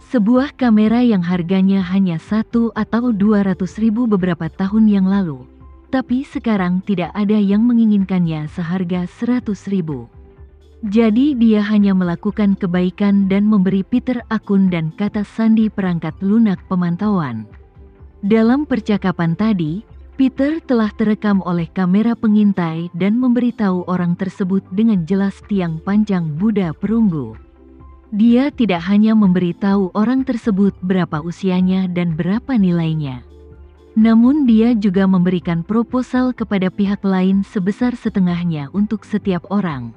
Sebuah kamera yang harganya hanya 1 atau 200 ribu beberapa tahun yang lalu. Tapi sekarang tidak ada yang menginginkannya seharga 100 ribu. Jadi dia hanya melakukan kebaikan dan memberi Peter akun dan kata sandi perangkat lunak pemantauan. Dalam percakapan tadi, Peter telah terekam oleh kamera pengintai dan memberitahu orang tersebut dengan jelas tiang panjang Buddha perunggu. Dia tidak hanya memberitahu orang tersebut berapa usianya dan berapa nilainya. Namun dia juga memberikan proposal kepada pihak lain sebesar setengahnya untuk setiap orang.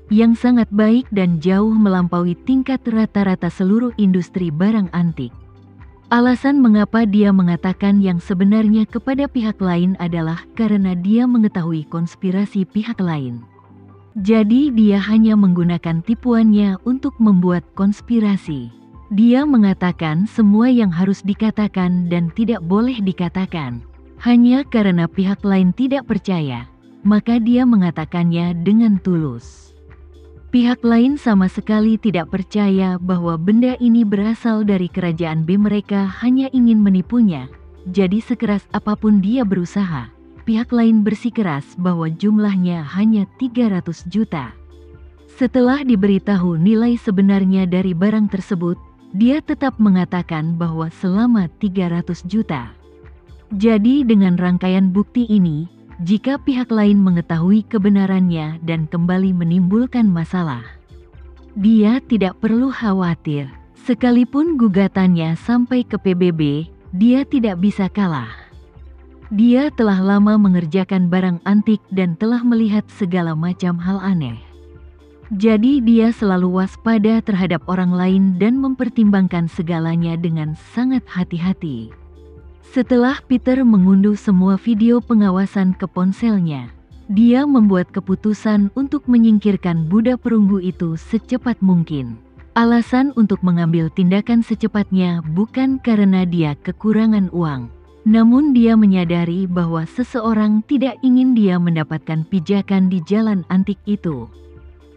Yang sangat baik dan jauh melampaui tingkat rata-rata seluruh industri barang antik. Alasan mengapa dia mengatakan yang sebenarnya kepada pihak lain adalah karena dia mengetahui konspirasi pihak lain. Jadi dia hanya menggunakan tipuannya untuk membuat konspirasi. Dia mengatakan semua yang harus dikatakan dan tidak boleh dikatakan. Hanya karena pihak lain tidak percaya, maka dia mengatakannya dengan tulus. Pihak lain sama sekali tidak percaya bahwa benda ini berasal dari kerajaan B. Mereka hanya ingin menipunya. Jadi sekeras apapun dia berusaha, pihak lain bersikeras bahwa jumlahnya hanya 300 juta. Setelah diberitahu nilai sebenarnya dari barang tersebut, dia tetap mengatakan bahwa selama 300 juta. Jadi dengan rangkaian bukti ini, jika pihak lain mengetahui kebenarannya dan kembali menimbulkan masalah, dia tidak perlu khawatir. Sekalipun gugatannya sampai ke PBB, dia tidak bisa kalah. Dia telah lama mengerjakan barang antik dan telah melihat segala macam hal aneh. Jadi dia selalu waspada terhadap orang lain dan mempertimbangkan segalanya dengan sangat hati-hati. Setelah Peter mengunduh semua video pengawasan ke ponselnya, dia membuat keputusan untuk menyingkirkan Buddha perunggu itu secepat mungkin. Alasan untuk mengambil tindakan secepatnya bukan karena dia kekurangan uang. Namun dia menyadari bahwa seseorang tidak ingin dia mendapatkan pijakan di jalan antik itu.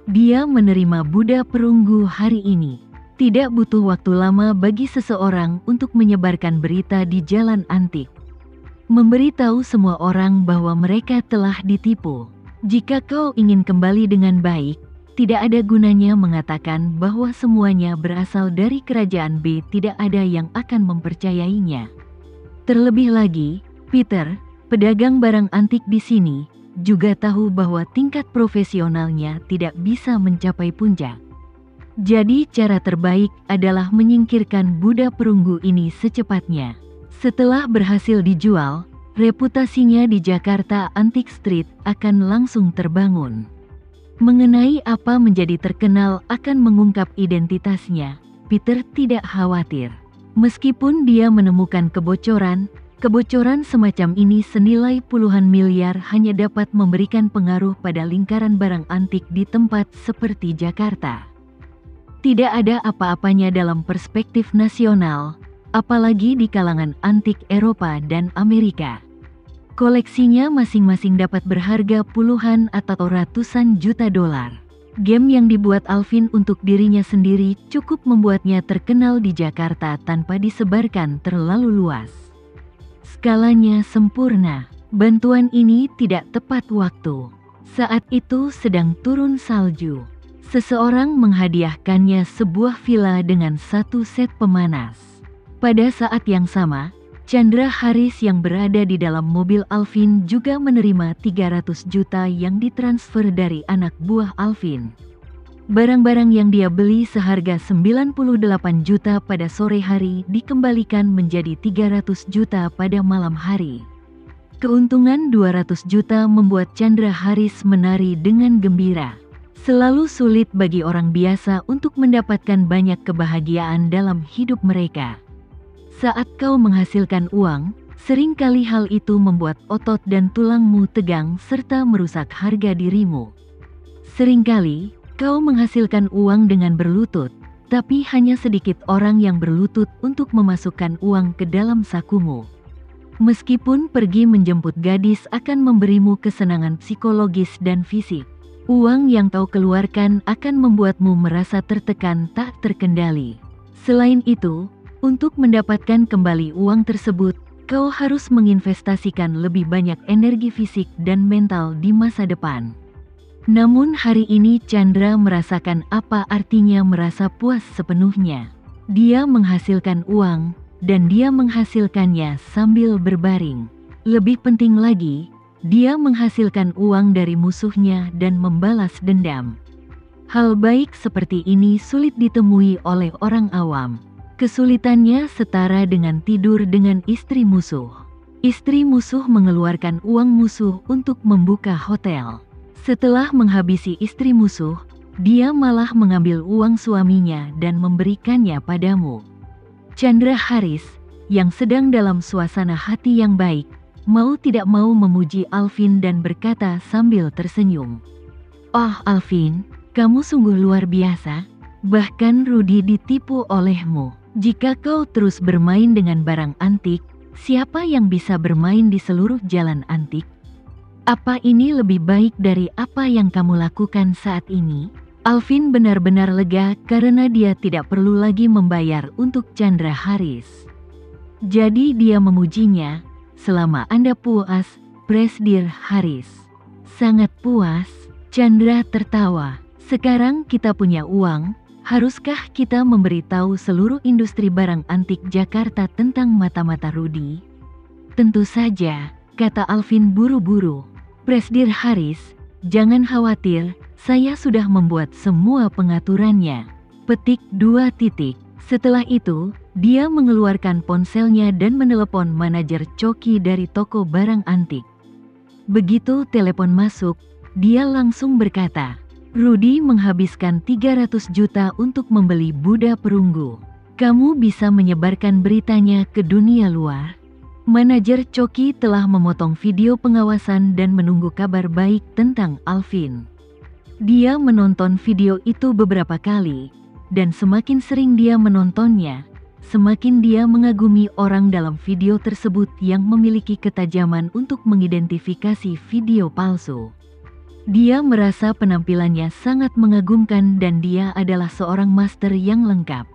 Dia menerima Buddha perunggu hari ini. Tidak butuh waktu lama bagi seseorang untuk menyebarkan berita di jalan antik. Memberitahu semua orang bahwa mereka telah ditipu. Jika kau ingin kembali dengan baik, tidak ada gunanya mengatakan bahwa semuanya berasal dari kerajaan B. Tidak ada yang akan mempercayainya. Terlebih lagi, Peter, pedagang barang antik di sini, juga tahu bahwa tingkat profesionalnya tidak bisa mencapai puncak. Jadi cara terbaik adalah menyingkirkan Buddha perunggu ini secepatnya. Setelah berhasil dijual, reputasinya di Jakarta Antique Street akan langsung terbangun. Mengenai apa menjadi terkenal akan mengungkap identitasnya, Peter tidak khawatir. Meskipun dia menemukan kebocoran semacam ini senilai puluhan miliar hanya dapat memberikan pengaruh pada lingkaran barang antik di tempat seperti Jakarta. Tidak ada apa-apanya dalam perspektif nasional, apalagi di kalangan antik Eropa dan Amerika. Koleksinya masing-masing dapat berharga puluhan atau ratusan juta dolar. Game yang dibuat Alvin untuk dirinya sendiri cukup membuatnya terkenal di Jakarta tanpa disebarkan terlalu luas. Skalanya sempurna. Bantuan ini tidak tepat waktu. Saat itu sedang turun salju. Seseorang menghadiahkannya sebuah villa dengan satu set pemanas. Pada saat yang sama, Chandra Haris yang berada di dalam mobil Alvin juga menerima 300 juta yang ditransfer dari anak buah Alvin. Barang-barang yang dia beli seharga 98 juta pada sore hari dikembalikan menjadi 300 juta pada malam hari. Keuntungan 200 juta membuat Chandra Haris menari dengan gembira. Selalu sulit bagi orang biasa untuk mendapatkan banyak kebahagiaan dalam hidup mereka. Saat kau menghasilkan uang, seringkali hal itu membuat otot dan tulangmu tegang serta merusak harga dirimu. Seringkali, kau menghasilkan uang dengan berlutut, tapi hanya sedikit orang yang berlutut untuk memasukkan uang ke dalam sakumu. Meskipun pergi menjemput gadis akan memberimu kesenangan psikologis dan fisik, uang yang kau keluarkan akan membuatmu merasa tertekan tak terkendali. Selain itu, untuk mendapatkan kembali uang tersebut, kau harus menginvestasikan lebih banyak energi fisik dan mental di masa depan. Namun hari ini Chandra merasakan apa artinya merasa puas sepenuhnya. Dia menghasilkan uang, dan dia menghasilkannya sambil berbaring. Lebih penting lagi, dia menghasilkan uang dari musuhnya dan membalas dendam. Hal baik seperti ini sulit ditemui oleh orang awam. Kesulitannya setara dengan tidur dengan istri musuh. Istri musuh mengeluarkan uang musuh untuk membuka hotel. Setelah menghabisi istri musuh, dia malah mengambil uang suaminya dan memberikannya padamu. Chandra Haris, yang sedang dalam suasana hati yang baik, mau tidak mau memuji Alvin dan berkata sambil tersenyum. "Oh Alvin, kamu sungguh luar biasa, bahkan Rudy ditipu olehmu. Jika kau terus bermain dengan barang antik, siapa yang bisa bermain di seluruh jalan antik? Apa ini lebih baik dari apa yang kamu lakukan saat ini?" Alvin benar-benar lega karena dia tidak perlu lagi membayar untuk Chandra Haris. Jadi dia memujinya, "Selama Anda puas, Presdir Haris." "Sangat puas," Chandra tertawa. "Sekarang kita punya uang. Haruskah kita memberitahu seluruh industri barang antik Jakarta tentang mata-mata Rudy?" "Tentu saja," kata Alvin buru-buru. "Presdir Haris, jangan khawatir, saya sudah membuat semua pengaturannya." Petik 2 titik. Setelah itu, dia mengeluarkan ponselnya dan menelepon manajer Coki dari toko barang antik. Begitu telepon masuk, dia langsung berkata, "Rudy menghabiskan 300 juta untuk membeli Buddha perunggu. Kamu bisa menyebarkan beritanya ke dunia luar?" Manajer Coki telah memotong video pengawasan dan menunggu kabar baik tentang Alvin. Dia menonton video itu beberapa kali, dan semakin sering dia menontonnya, semakin dia mengagumi orang dalam video tersebut yang memiliki ketajaman untuk mengidentifikasi video palsu. Dia merasa penampilannya sangat mengagumkan dan dia adalah seorang master yang lengkap.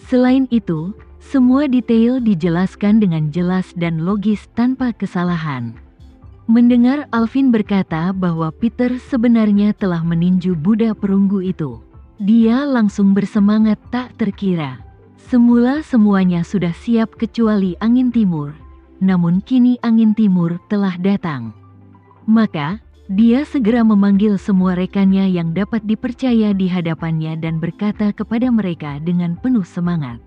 Selain itu, semua detail dijelaskan dengan jelas dan logis tanpa kesalahan. Mendengar Alvin berkata bahwa Peter sebenarnya telah meninju Buddha perunggu itu, dia langsung bersemangat tak terkira. Semula semuanya sudah siap kecuali angin timur, namun kini angin timur telah datang. Maka, dia segera memanggil semua rekannya yang dapat dipercaya di hadapannya dan berkata kepada mereka dengan penuh semangat,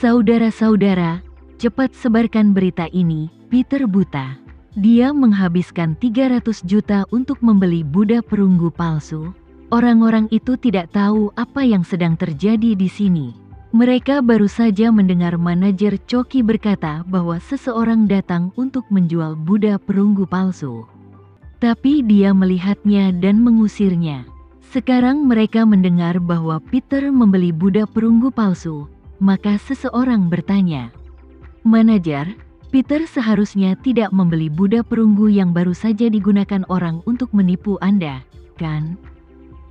"Saudara-saudara, cepat sebarkan berita ini, Peter buta. Dia menghabiskan 300 juta untuk membeli Buddha perunggu palsu. Orang-orang itu tidak tahu apa yang sedang terjadi di sini. Mereka baru saja mendengar manajer Coki berkata bahwa seseorang datang untuk menjual Buddha perunggu palsu. Tapi dia melihatnya dan mengusirnya. Sekarang mereka mendengar bahwa Peter membeli Buddha perunggu palsu, maka seseorang bertanya, 'Manajer, Peter seharusnya tidak membeli Buddha perunggu yang baru saja digunakan orang untuk menipu Anda, kan?'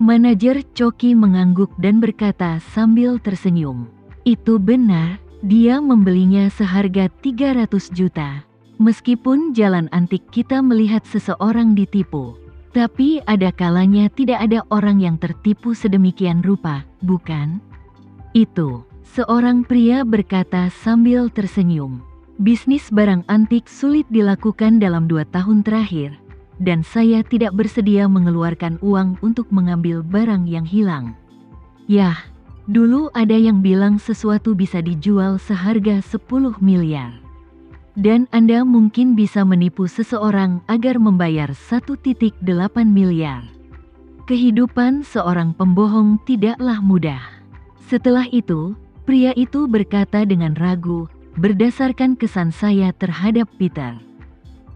Manajer Coki mengangguk dan berkata sambil tersenyum, 'Itu benar, dia membelinya seharga 300 juta. Meskipun jalan antik kita melihat seseorang ditipu, tapi ada kalanya tidak ada orang yang tertipu sedemikian rupa, bukan?' Itu, seorang pria berkata sambil tersenyum. Bisnis barang antik sulit dilakukan dalam 2 tahun terakhir, dan saya tidak bersedia mengeluarkan uang untuk mengambil barang yang hilang. Yah, dulu ada yang bilang sesuatu bisa dijual seharga 10 miliar. Dan Anda mungkin bisa menipu seseorang agar membayar 1,8 miliar. Kehidupan seorang pembohong tidaklah mudah." Setelah itu, pria itu berkata dengan ragu, "Berdasarkan kesan saya terhadap Peter,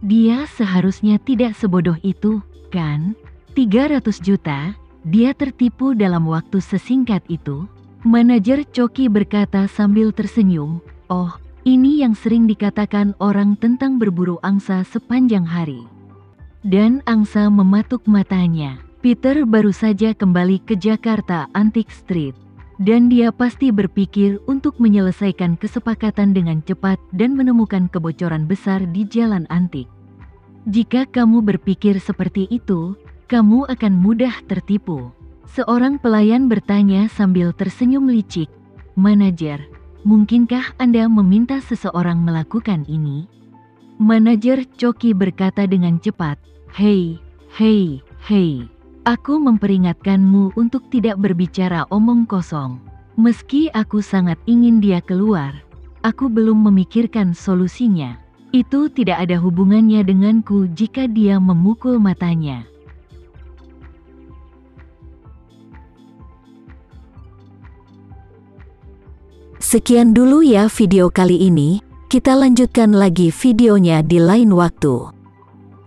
dia seharusnya tidak sebodoh itu, kan? 300 juta, dia tertipu dalam waktu sesingkat itu?" Manajer Coki berkata sambil tersenyum, "Oh, ini yang sering dikatakan orang tentang berburu angsa sepanjang hari." Dan angsa mematuk matanya. Peter baru saja kembali ke Jakarta Antique Street. Dan dia pasti berpikir untuk menyelesaikan kesepakatan dengan cepat dan menemukan kebocoran besar di jalan antik. Jika kamu berpikir seperti itu, kamu akan mudah tertipu. Seorang pelayan bertanya sambil tersenyum licik, "Manajer, mungkinkah Anda meminta seseorang melakukan ini?" Manajer Coki berkata dengan cepat, "Hei, hei, hei. Aku memperingatkanmu untuk tidak berbicara omong kosong. Meski aku sangat ingin dia keluar, aku belum memikirkan solusinya. Itu tidak ada hubungannya denganku jika dia memukul matanya." Sekian dulu ya video kali ini, kita lanjutkan lagi videonya di lain waktu.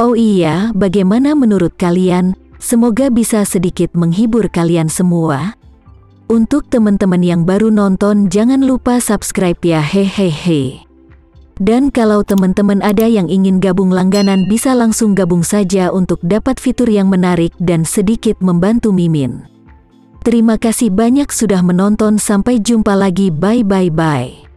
Oh iya, bagaimana menurut kalian? Semoga bisa sedikit menghibur kalian semua. Untuk teman-teman yang baru nonton, jangan lupa subscribe ya, hehehe. Dan kalau teman-teman ada yang ingin gabung langganan, bisa langsung gabung saja untuk dapat fitur yang menarik dan sedikit membantu Mimin. Terima kasih banyak sudah menonton, sampai jumpa lagi, bye bye bye.